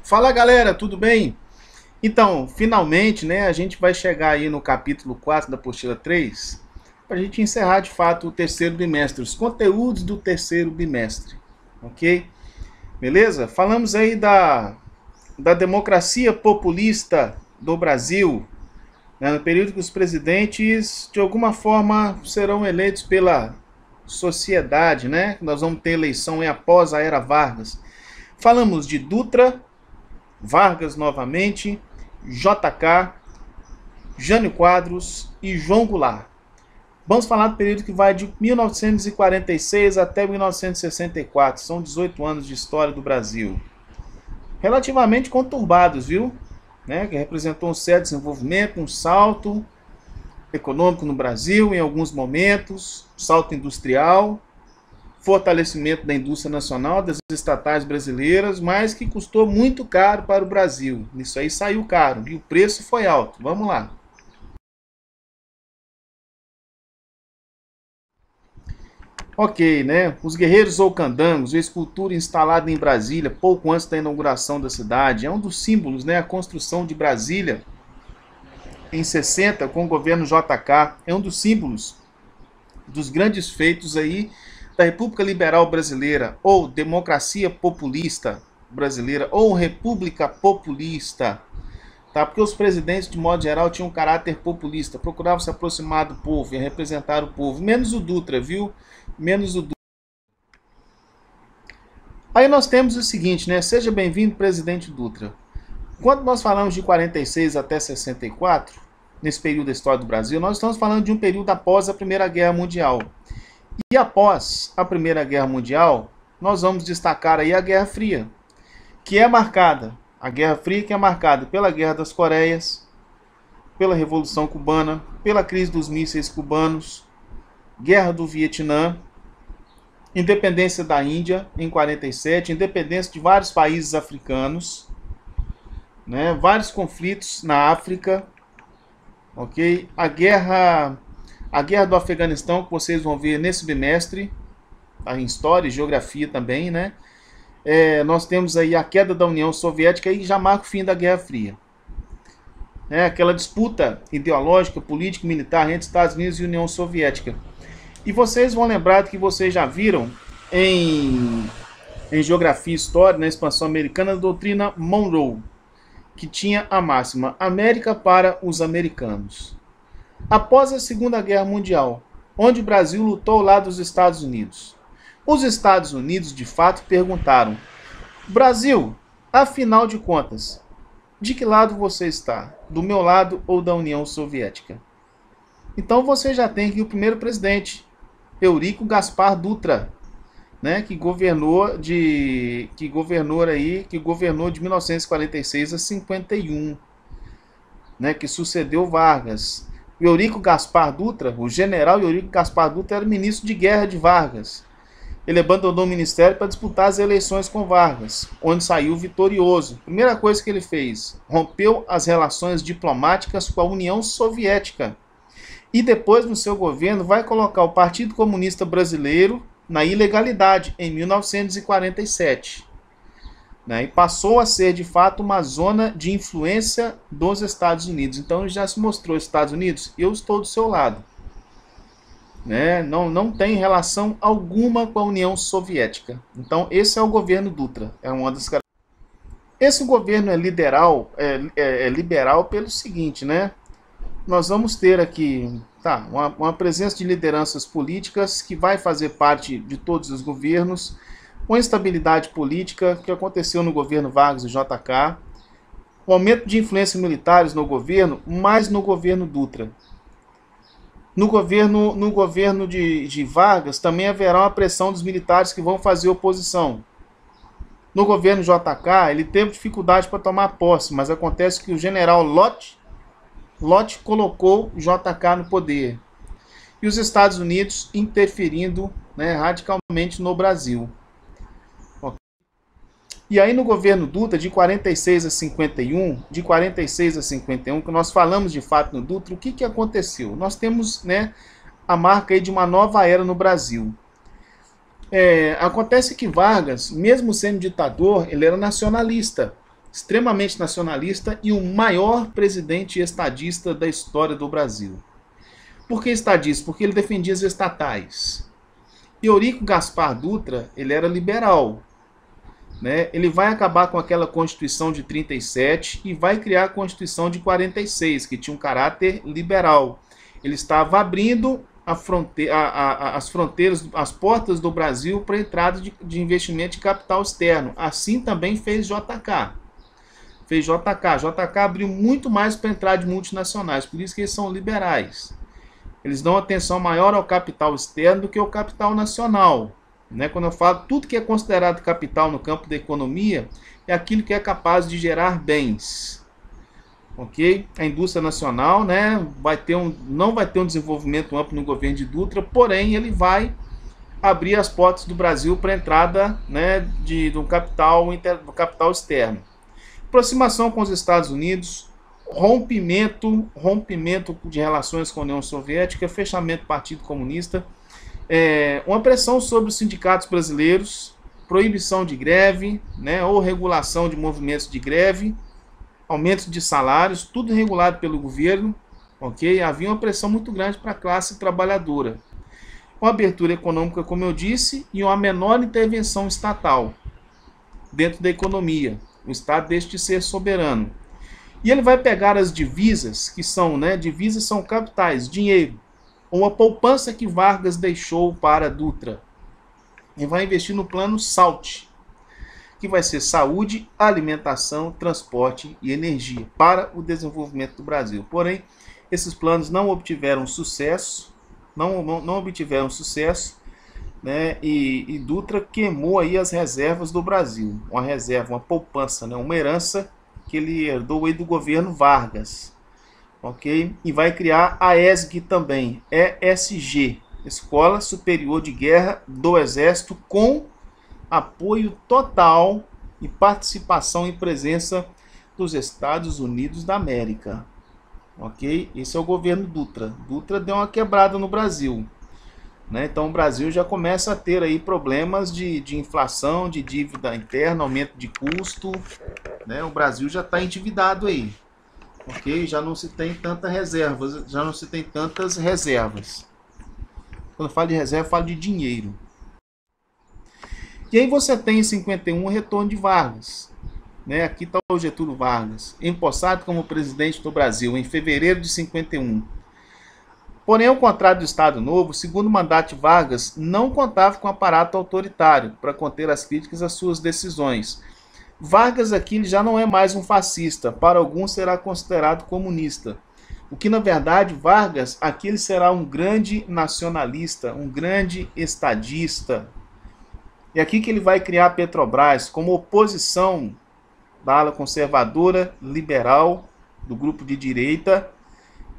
Fala galera, tudo bem? Então, finalmente, né, a gente vai chegar aí no capítulo 4 da apostila 3 para a gente encerrar de fato o terceiro bimestre, os conteúdos do terceiro bimestre, ok? Beleza? Falamos aí da democracia populista do Brasil, né, no período que os presidentes, de alguma forma, serão eleitos pela sociedade, né? Nós vamos ter eleição após a Era Vargas. Falamos de Dutra, Vargas novamente, JK, Jânio Quadros e João Goulart. Vamos falar do período que vai de 1946 até 1964. São 18 anos de história do Brasil. Relativamente conturbados, viu? Né? Que representou um certo desenvolvimento, um salto econômico no Brasil em alguns momentos, salto industrial, fortalecimento da indústria nacional, das estatais brasileiras, mas que custou muito caro para o Brasil. Isso aí saiu caro e o preço foi alto. Vamos lá. Ok, né? Os guerreiros ou candangos, a escultura instalada em Brasília pouco antes da inauguração da cidade, é um dos símbolos, né? A construção de Brasília em 60 com o governo JK, é um dos símbolos dos grandes feitos aí da República Liberal Brasileira, ou Democracia Populista Brasileira, ou República Populista, tá? Porque os presidentes, de modo geral, tinham um caráter populista, procuravam se aproximar do povo e representar o povo, menos o Dutra, viu? Menos o Dutra. Aí nós temos o seguinte, né? Seja bem-vindo, presidente Dutra. Quando nós falamos de 46 até 64, nesse período da história do Brasil, nós estamos falando de um período após a Primeira Guerra Mundial. E após a Primeira Guerra Mundial, nós vamos destacar aí a Guerra Fria, que é marcada, a Guerra Fria que é marcada pela Guerra das Coreias, pela Revolução Cubana, pela crise dos mísseis cubanos, Guerra do Vietnã, independência da Índia em 47, independência de vários países africanos, né, vários conflitos na África, ok? A guerra do Afeganistão, que vocês vão ver nesse bimestre, tá, em História e Geografia também, né? Nós temos aí a queda da União Soviética e já marca o fim da Guerra Fria. Aquela disputa ideológica, política e militar entre Estados Unidos e União Soviética. E vocês vão lembrar que vocês já viram em Geografia e História, na expansão americana, a doutrina Monroe, que tinha a máxima América para os americanos. Após a Segunda Guerra Mundial, onde o Brasil lutou ao lado dos Estados Unidos, os Estados Unidos de fato perguntaram: Brasil, afinal de contas, de que lado você está? Do meu lado ou da União Soviética? Então você já tem aqui o primeiro presidente, Eurico Gaspar Dutra, né, que governou de 1946 a 51, né, que sucedeu Vargas. O Eurico Gaspar Dutra, o general Eurico Gaspar Dutra, era ministro de guerra de Vargas. Ele abandonou o ministério para disputar as eleições com Vargas, onde saiu vitorioso. Primeira coisa que ele fez, rompeu as relações diplomáticas com a União Soviética. E depois, no seu governo, vai colocar o Partido Comunista Brasileiro na ilegalidade, em 1947. Né, e passou a ser, de fato, uma zona de influência dos Estados Unidos. Então, já se mostrou, Estados Unidos, eu estou do seu lado. Né, não tem relação alguma com a União Soviética. Então, esse é o governo Dutra. É uma das características. Esse governo é liberal pelo seguinte, né? Nós vamos ter aqui uma presença de lideranças políticas que vai fazer parte de todos os governos, com instabilidade política que aconteceu no governo Vargas e JK, o aumento de influência militares no governo, mas no governo Dutra. No governo de Vargas também haverá uma pressão dos militares que vão fazer oposição. No governo JK, ele teve dificuldade para tomar posse, mas acontece que o general Lott colocou JK no poder. E os Estados Unidos interferindo, né, radicalmente no Brasil. E aí no governo Dutra, de 46 a 51, que nós falamos de fato no Dutra, o que aconteceu? Nós temos, né, a marca aí de uma nova era no Brasil. Acontece que Vargas, mesmo sendo ditador, ele era nacionalista. extremamente nacionalista e o maior presidente estadista da história do Brasil. Por que estadista? Porque ele defendia as estatais. Eurico Gaspar Dutra, ele era liberal. Né? Ele vai acabar com aquela Constituição de 37 e vai criar a Constituição de 46, que tinha um caráter liberal. Ele estava abrindo as fronteiras, as portas do Brasil para a entrada de investimento de capital externo. Assim também fez JK. JK abriu muito mais para a entrada de multinacionais, por isso que eles são liberais. Eles dão atenção maior ao capital externo do que ao capital nacional. Né? Quando eu falo tudo que é considerado capital no campo da economia, é aquilo que é capaz de gerar bens. Ok? A indústria nacional, né, não vai ter um desenvolvimento amplo no governo de Dutra, porém ele vai abrir as portas do Brasil para a entrada, né, do capital externo. Aproximação com os Estados Unidos, rompimento de relações com a União Soviética, fechamento do Partido Comunista, uma pressão sobre os sindicatos brasileiros, proibição de greve, né, ou regulação de movimentos de greve, aumento de salários, tudo regulado pelo governo, ok? Havia uma pressão muito grande para a classe trabalhadora. Uma abertura econômica, como eu disse, e uma menor intervenção estatal dentro da economia. O Estado deixa de ser soberano. E ele vai pegar as divisas, que são, né, divisas são capitais, dinheiro, uma poupança que Vargas deixou para Dutra. E vai investir no plano SALT, que vai ser saúde, alimentação, transporte e energia para o desenvolvimento do Brasil. Porém, esses planos não obtiveram sucesso, né? E Dutra queimou aí as reservas do Brasil, uma reserva, uma poupança, né? Uma herança que ele herdou aí do governo Vargas, ok? E vai criar a ESG também, ESG, Escola Superior de Guerra do Exército, com apoio total e participação e presença dos Estados Unidos da América. Ok? Esse é o governo Dutra. Dutra deu uma quebrada no Brasil. Né? Então o Brasil já começa a ter aí problemas de inflação, de dívida interna, aumento de custo. Né? O Brasil já está endividado aí. Ok? Já não se tem tantas reservas. Quando eu falo de reserva, eu falo de dinheiro. E aí você tem em 51 o retorno de Vargas. Né? Aqui está o Getúlio Vargas, empossado como presidente do Brasil em fevereiro de 51. Porém, ao contrário do Estado Novo, o segundo mandato de Vargas não contava com um aparato autoritário para conter as críticas às suas decisões. Vargas aqui já não é mais um fascista, para alguns será considerado comunista. O que na verdade Vargas aqui ele será um grande nacionalista, um grande estadista. É aqui que ele vai criar a Petrobras como oposição da ala conservadora, liberal, do grupo de direita,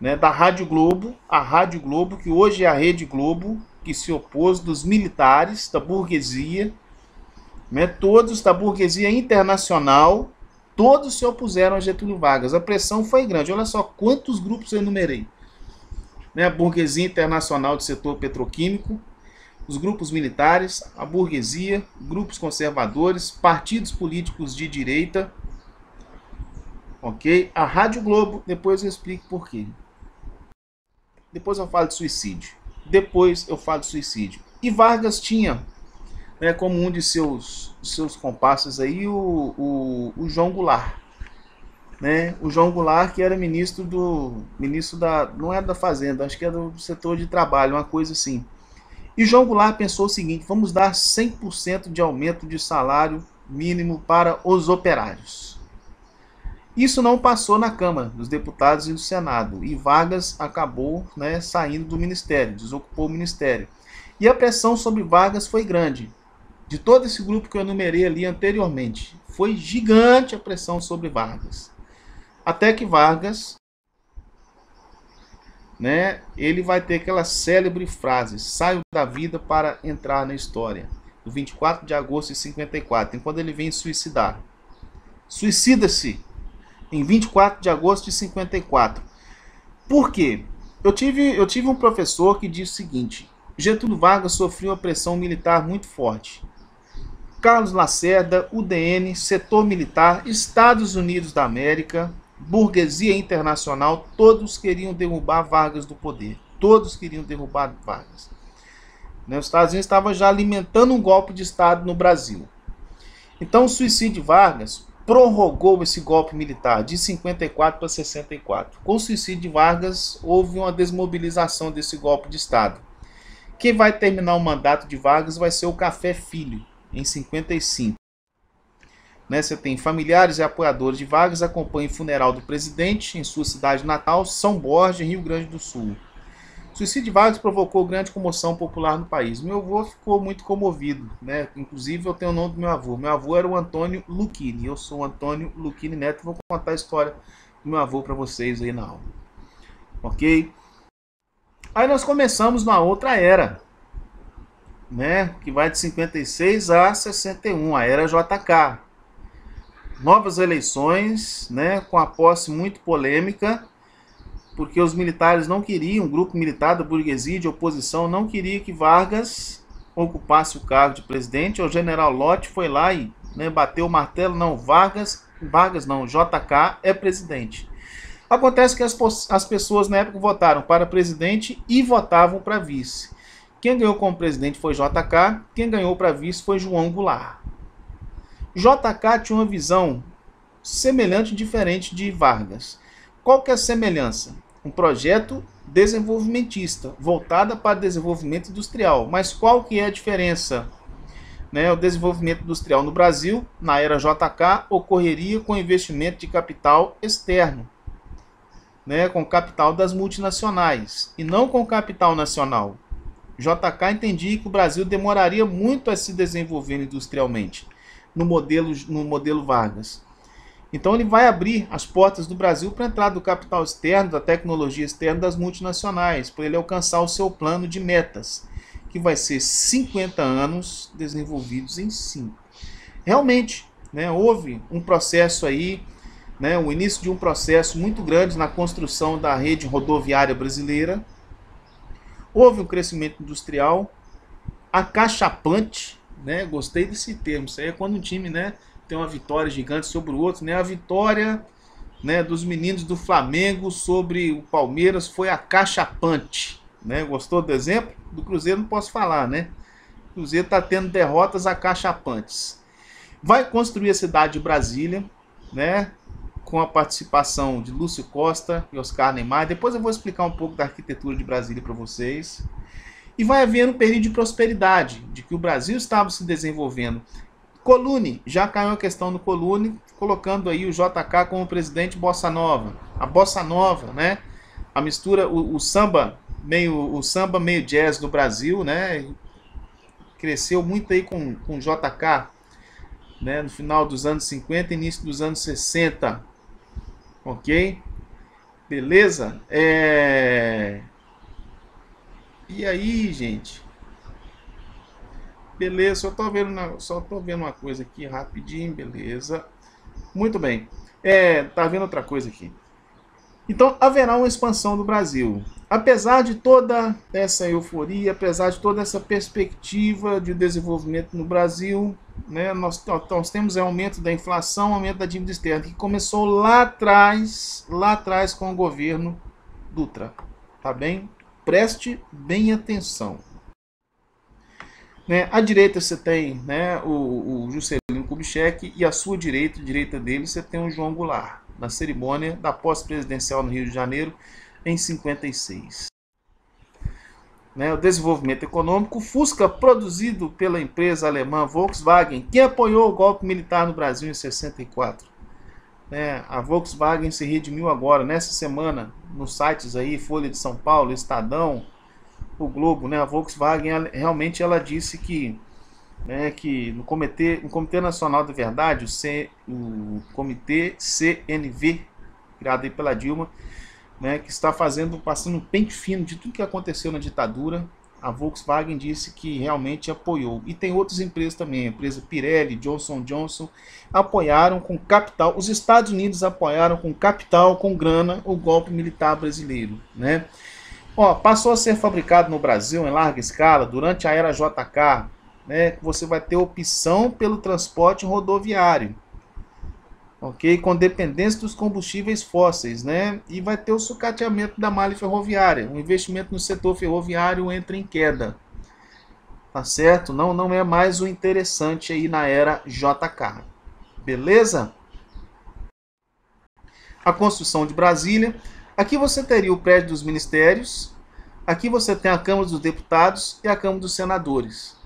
né, da Rádio Globo, a Rádio Globo, que hoje é a Rede Globo, que se opôs dos militares, da burguesia, né, todos da burguesia internacional, todos se opuseram a Getúlio Vargas. A pressão foi grande. Olha só quantos grupos eu enumerei. Né, a burguesia internacional do setor petroquímico, os grupos militares, a burguesia, grupos conservadores, partidos políticos de direita, ok? A Rádio Globo, depois eu explico por quê. Depois eu falo de suicídio. E Vargas tinha, né, como um de seus comparsas aí o João Goulart. Né? O João Goulart, que era ministro não era da Fazenda, acho que era do setor de trabalho, uma coisa assim. E João Goulart pensou o seguinte: vamos dar 100% de aumento de salário mínimo para os operários. Isso não passou na Câmara dos Deputados e no Senado. E Vargas acabou, né, saindo do ministério, desocupou o ministério. E a pressão sobre Vargas foi grande. De todo esse grupo que eu enumerei ali anteriormente, foi gigante a pressão sobre Vargas. Até que Vargas, né, ele vai ter aquela célebre frase: saio da vida para entrar na história, do 24 de agosto de 54, enquanto ele vem suicidar. Suicida-se em 24 de agosto de 54. Por quê? Eu tive um professor que disse o seguinte: Getúlio Vargas sofreu uma pressão militar muito forte. Carlos Lacerda, UDN, setor militar, Estados Unidos da América, burguesia internacional, todos queriam derrubar Vargas do poder. Todos queriam derrubar Vargas. Os Estados Unidos estavam já alimentando um golpe de Estado no Brasil. Então o suicídio de Vargas prorrogou esse golpe militar de 54 para 64. Com o suicídio de Vargas, houve uma desmobilização desse golpe de Estado. Quem vai terminar o mandato de Vargas vai ser o Café Filho, em 55. Você tem familiares e apoiadores de Vargas acompanham o funeral do presidente em sua cidade natal, São Borja, Rio Grande do Sul. O suicídio de Vargas provocou grande comoção popular no país. Meu avô ficou muito comovido, Inclusive eu tenho o nome do meu avô. Meu avô era o Antônio Lucchini. Eu sou o Antônio Lucchini Neto. Vou contar a história do meu avô para vocês aí na aula. Ok? Aí nós começamos na outra era, que vai de 56 a 61, a era JK. Novas eleições, com a posse muito polêmica, porque os militares não queriam, o grupo militar da burguesia de oposição não queria que Vargas ocupasse o cargo de presidente. O general Lott foi lá e bateu o martelo, não, Vargas não, JK é presidente. Acontece que as pessoas na época votaram para presidente e votavam para vice. Quem ganhou como presidente foi JK, quem ganhou para vice foi João Goulart. JK tinha uma visão semelhante e diferente de Vargas. Qual que é a semelhança? Um projeto desenvolvimentista, voltado para desenvolvimento industrial. Mas qual que é a diferença? O desenvolvimento industrial no Brasil, na era JK, ocorreria com investimento de capital externo, com capital das multinacionais, e não com capital nacional. JK entendia que o Brasil demoraria muito a se desenvolver industrialmente, no modelo Vargas. Então ele vai abrir as portas do Brasil para a entrada do capital externo, da tecnologia externa, das multinacionais, para ele alcançar o seu plano de metas, que vai ser 50 anos desenvolvidos em 5. Realmente, houve um processo aí, o início de um processo muito grande na construção da rede rodoviária brasileira. Houve um crescimento industrial acachapante, gostei desse termo. Isso aí é quando um time, tem uma vitória gigante sobre o outro, A vitória, dos meninos do Flamengo sobre o Palmeiras foi acachapante, Gostou do exemplo? Do Cruzeiro não posso falar, O Cruzeiro está tendo derrotas acachapantes. Vai construir a cidade de Brasília, com a participação de Lúcio Costa e Oscar Niemeyer. Depois eu vou explicar um pouco da arquitetura de Brasília para vocês. E vai haver um período de prosperidade, de que o Brasil estava se desenvolvendo. Colune, já caiu a questão do Colune, colocando aí o JK como presidente Bossa Nova. A Bossa Nova, A mistura, o samba meio jazz do Brasil, Cresceu muito aí com o JK, no final dos anos 50 e início dos anos 60. Ok? Beleza? E aí, gente? Beleza, só tô vendo uma coisa aqui rapidinho, beleza. Muito bem. Tá vendo outra coisa aqui. Então, haverá uma expansão do Brasil. Apesar de toda essa euforia, apesar de toda essa perspectiva de desenvolvimento no Brasil, nós temos aumento da inflação, aumento da dívida externa, que começou lá atrás com o governo Dutra. Tá bem? Preste bem atenção. À direita você tem o Juscelino Kubitschek e à sua direita dele você tem o João Goulart, na cerimônia da posse presidencial no Rio de Janeiro em 56. O desenvolvimento econômico, Fusca produzido pela empresa alemã Volkswagen, que apoiou o golpe militar no Brasil em 64. A Volkswagen se redimiu agora, nessa semana, nos sites aí, Folha de São Paulo, Estadão, o Globo, a Volkswagen realmente ela disse que, que no Comitê Nacional da Verdade, o Comitê CNV, criado aí pela Dilma, que está passando um pente fino de tudo que aconteceu na ditadura. A Volkswagen disse que realmente apoiou. E tem outras empresas também, a empresa Pirelli, Johnson & Johnson, apoiaram com capital. Os Estados Unidos apoiaram com capital, com grana, o golpe militar brasileiro, Passou a ser fabricado no Brasil em larga escala durante a era JK, né? Você vai ter opção pelo transporte rodoviário, ok? Com dependência dos combustíveis fósseis, né? E vai ter o sucateamento da malha ferroviária. O investimento no setor ferroviário entra em queda, tá certo? Não é mais o interessante aí na era JK, beleza? A construção de Brasília. Aqui você teria o prédio dos ministérios. Aqui você tem a Câmara dos Deputados e a Câmara dos Senadores.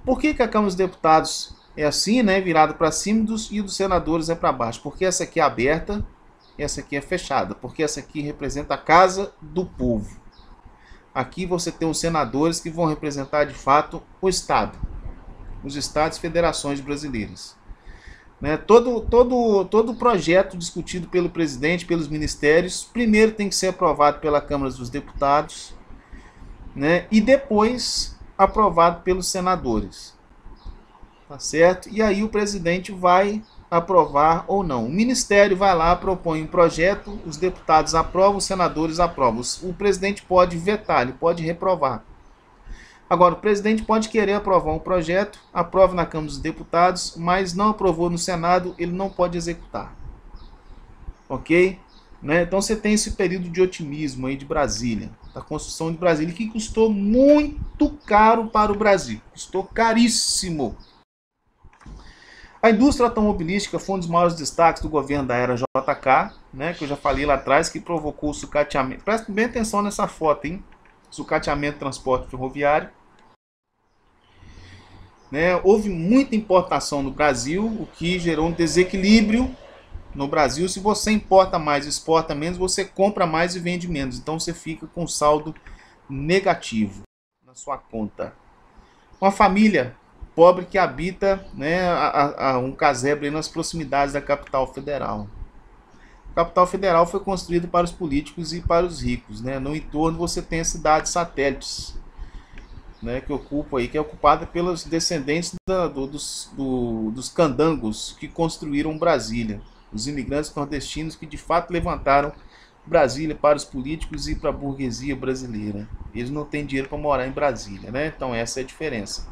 Por que a Câmara dos Deputados é assim, né, virada para cima, e dos senadores é para baixo? Porque essa aqui é aberta, essa aqui é fechada. Porque essa aqui representa a Casa do Povo. Aqui você tem os senadores que vão representar de fato o Estado, os Estados e Federações brasileiras. Né? Todo projeto discutido pelo presidente, pelos ministérios, primeiro tem que ser aprovado pela Câmara dos Deputados, né? E depois aprovado pelos senadores. Tá certo? E aí o presidente vai aprovar ou não. O ministério vai lá, propõe um projeto, os deputados aprovam, os senadores aprovam. O presidente pode vetar, ele pode reprovar. Agora, o presidente pode querer aprovar um projeto, aprova na Câmara dos Deputados, mas não aprovou no Senado, ele não pode executar. Ok? Né? Então você tem esse período de otimismo aí de Brasília, da construção de Brasília, que custou muito caro para o Brasil. Custou caríssimo. A indústria automobilística foi um dos maiores destaques do governo da era JK, né, que eu já falei lá atrás, que provocou o sucateamento. Presta bem atenção nessa foto, hein? Sucateamento do transporte ferroviário. Né, houve muita importação no Brasil, o que gerou um desequilíbrio no Brasil. Se você importa mais e exporta menos, você compra mais e vende menos. Então você fica com saldo negativo na sua conta. Uma família pobre que habita, né, um casebre nas proximidades da capital federal. A capital federal foi construída para os políticos e para os ricos. Né? No entorno você tem as cidades satélites, né, que é ocupada pelos descendentes dos candangos que construíram Brasília. Os imigrantes nordestinos que de fato levantaram Brasília para os políticos e para a burguesia brasileira. Eles não têm dinheiro para morar em Brasília, né? Então essa é a diferença.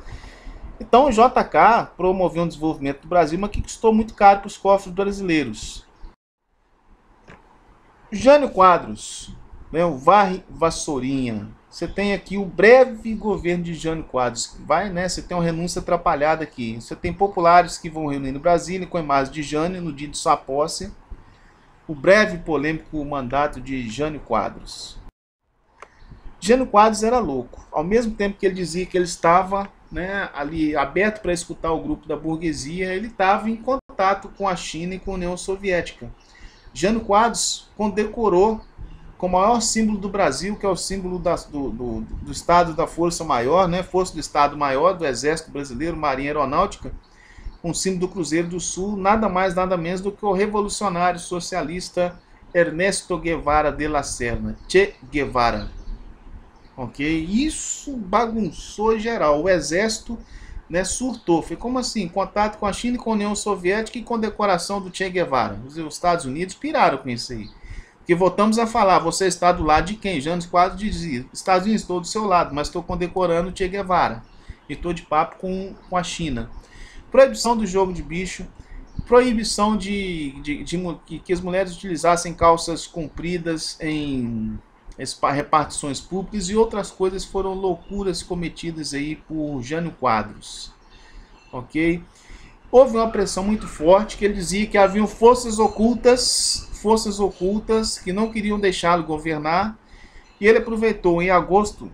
Então o JK promoveu um desenvolvimento do Brasil, mas que custou muito caro para os cofres brasileiros. Jânio Quadros, né, o Varre Vassourinha. Você tem aqui o breve governo de Jânio Quadros. Você tem uma renúncia atrapalhada aqui. Você tem populares que vão reunir no Brasília com a imagem de Jânio no dia de sua posse. O breve e polêmico mandato de Jânio Quadros. Jânio Quadros era louco. Ao mesmo tempo que ele dizia que ele estava, né, ali aberto para escutar o grupo da burguesia, ele estava em contato com a China e com a União Soviética. Jânio Quadros condecorou com o maior símbolo do Brasil, que é o símbolo do Estado da Força Maior, né? Força do Estado Maior, do Exército Brasileiro, Marinha Aeronáutica, com o símbolo do Cruzeiro do Sul, nada mais, nada menos do que o revolucionário socialista Ernesto Guevara de la Serna, Che Guevara. Ok? Isso bagunçou geral. O Exército, né, surtou. Foi como assim? Contato com a China e com a União Soviética e condecoração do Che Guevara. Os Estados Unidos piraram com isso aí. Porque voltamos a falar, você está do lado de quem? Jânio Quadros dizia, Estados Unidos, estou do seu lado, mas estou condecorando o Che Guevara. E estou de papo com a China. Proibição do jogo de bicho, proibição que as mulheres utilizassem calças compridas em repartições públicas e outras coisas foram loucuras cometidas aí por Jânio Quadros. Ok? Houve uma pressão muito forte que ele dizia que haviam forças ocultas que não queriam deixá-lo governar, e ele aproveitou em agosto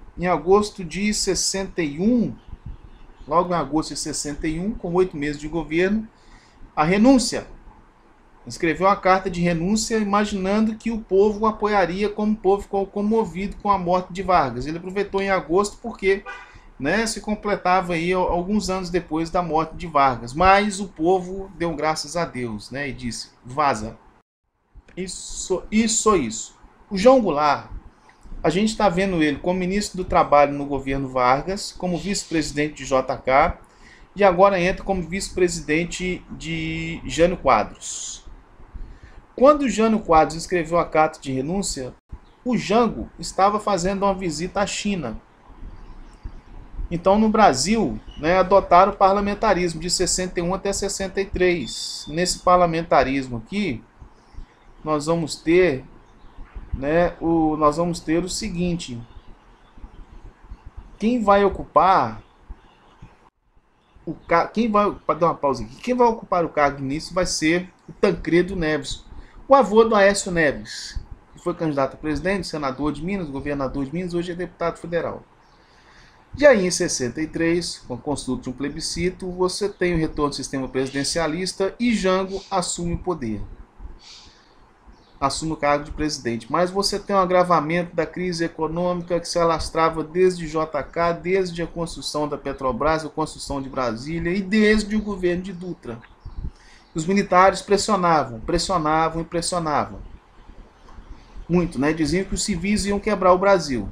de 61, logo em agosto de 61, com 8 meses de governo, a renúncia. Escreveu uma carta de renúncia imaginando que o povo o apoiaria, como o povo ficou comovido com a morte de Vargas. Ele aproveitou em agosto porque, né, se completava aí alguns anos depois da morte de Vargas. Mas o povo deu graças a Deus, né, e disse, vaza. Isso. O João Goulart, a gente está vendo ele como ministro do Trabalho no governo Vargas, como vice-presidente de JK, e agora entra como vice-presidente de Jânio Quadros. Quando o Jânio Quadros escreveu a carta de renúncia, o Jango estava fazendo uma visita à China. Então, no Brasil, né, adotaram o parlamentarismo de 61 até 63. Nesse parlamentarismo aqui, nós vamos ter, né, o seguinte: quem vai ocupar o cargo, para dar uma pausa aqui, quem vai ocupar o cargo nisso vai ser o Tancredo Neves, o avô do Aécio Neves, que foi candidato a presidente, senador de Minas, governador de Minas, hoje é deputado federal. E aí, em 63, com a consulta de um plebiscito, você tem o retorno do sistema presidencialista e Jango assume o poder. Assume o cargo de presidente. Mas você tem um agravamento da crise econômica que se alastrava desde JK, desde a construção da Petrobras, a construção de Brasília e desde o governo de Dutra. Os militares pressionavam muito, né? Diziam que os civis iam quebrar o Brasil.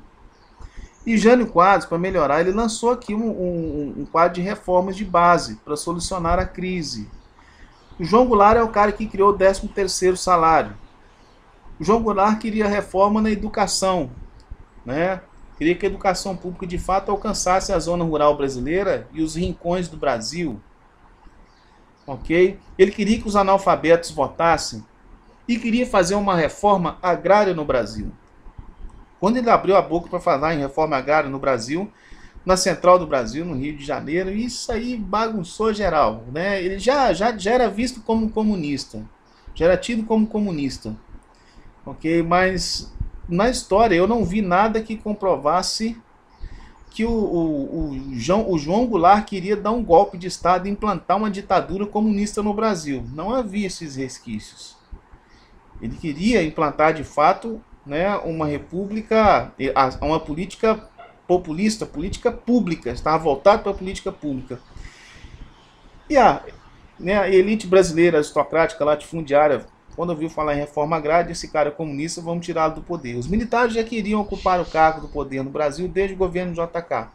E Jânio Quadros, para melhorar, ele lançou aqui um quadro de reformas de base para solucionar a crise. O João Goulart é o cara que criou o 13º salário. O João Goulart queria reforma na educação, né? Queria que a educação pública de fato alcançasse a zona rural brasileira e os rincões do Brasil. Ok? Ele queria que os analfabetos votassem e queria fazer uma reforma agrária no Brasil. Quando ele abriu a boca para falar em reforma agrária no Brasil, na Central do Brasil, no Rio de Janeiro, isso aí bagunçou geral, né? Ele já era visto como comunista, já era tido como comunista, ok? Mas na história eu não vi nada que comprovasse que o João Goulart queria dar um golpe de Estado e implantar uma ditadura comunista no Brasil. Não havia esses resquícios. Ele queria implantar de fato, né, uma república, uma política populista, política pública, estava voltado para a política pública. E né, a elite brasileira aristocrática, latifundiária, quando ouviu falar em reforma agrária, esse cara é comunista, vamos tirá-lo do poder. Os militares já queriam ocupar o cargo do poder no Brasil desde o governo de JK.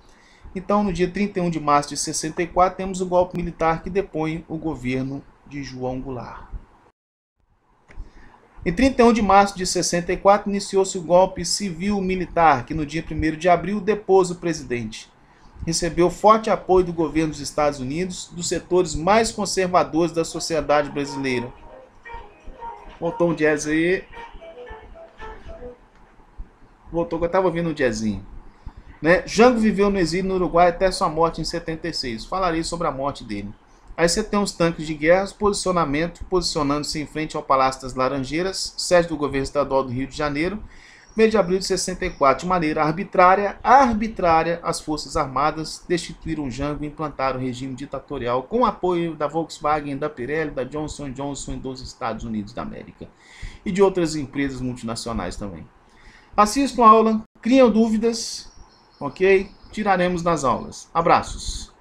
Então, no dia 31 de março de 64, temos o golpe militar que depõe o governo de João Goulart. Em 31 de março de 64, iniciou-se o golpe civil-militar, que no dia 1º de abril depôs o presidente. Recebeu forte apoio do governo dos Estados Unidos, dos setores mais conservadores da sociedade brasileira. Voltou um jazz aí. Voltou que eu estava ouvindo um jazzinho. Né? Jango viveu no exílio no Uruguai até sua morte em 76. Falarei sobre a morte dele. Aí você tem os tanques de guerra, posicionando-se em frente ao Palácio das Laranjeiras, sede do governo estadual do Rio de Janeiro, mês de abril de 64. De maneira arbitrária, as Forças Armadas destituíram Jango e implantaram o regime ditatorial com apoio da Volkswagen, da Pirelli, da Johnson & Johnson e dos Estados Unidos da América. E de outras empresas multinacionais também. Assistam a aula, criam dúvidas, ok? Tiraremos nas aulas. Abraços.